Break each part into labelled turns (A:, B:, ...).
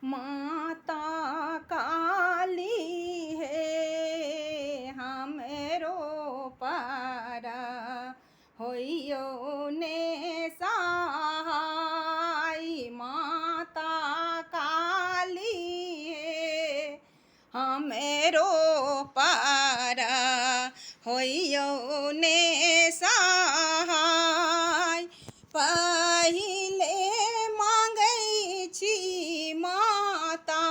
A: माता काली है हमरो पार होइयो ने सहाय। माता काली है हमरो पार होइयो ने सहाय। पहिले मांगै छी माता,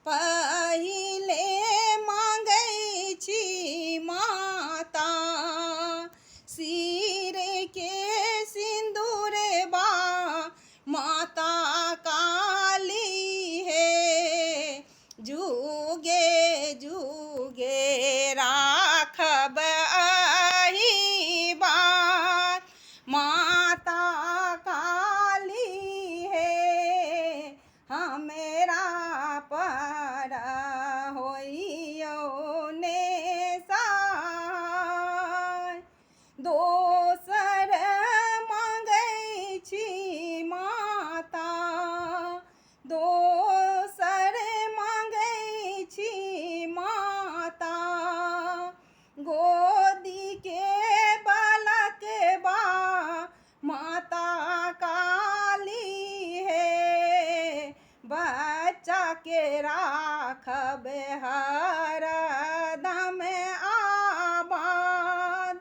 A: पहिले मांगै छी माता, सिर के सिंदूर बा माता काली है। जुगे जुगे राखब अहि बात माता काली है हमरा पर होइयो ने सहाय। दोसर मांगै छी माता, दोसर मांगै छी माता, गोदी के बालक बा माता काली है। बच्चा के राखब हरदम आबाद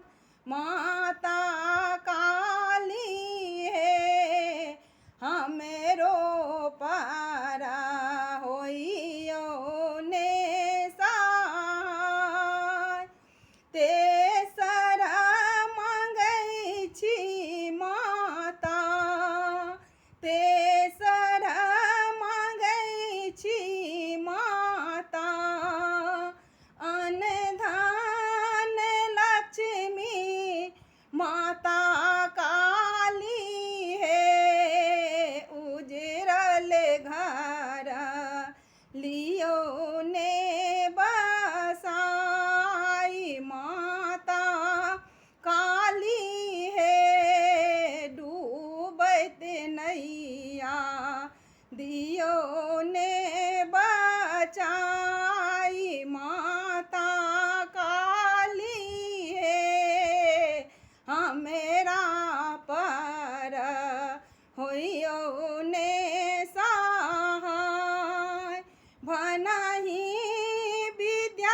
A: माता काली है हमरो पार होइयो ने सहाय। तेसर मांगै छी माता, तेसर मांगै छी माता, अन्न धन लक्ष्मी माता काली है। उजरल घर लियो ने बसाई माता काली है। डूबैत नैया दियो ने बचाई माता काली है हमरा पर होइयो ने सहाय। भनहि विद्यापति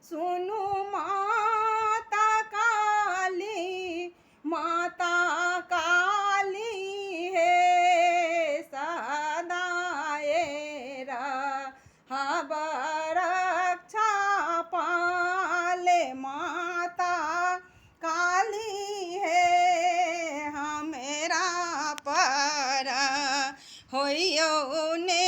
A: सुनु माता काली, माता काली है सदाए रहब रक्षा पाले माता काली है हमरा पर होइयो ने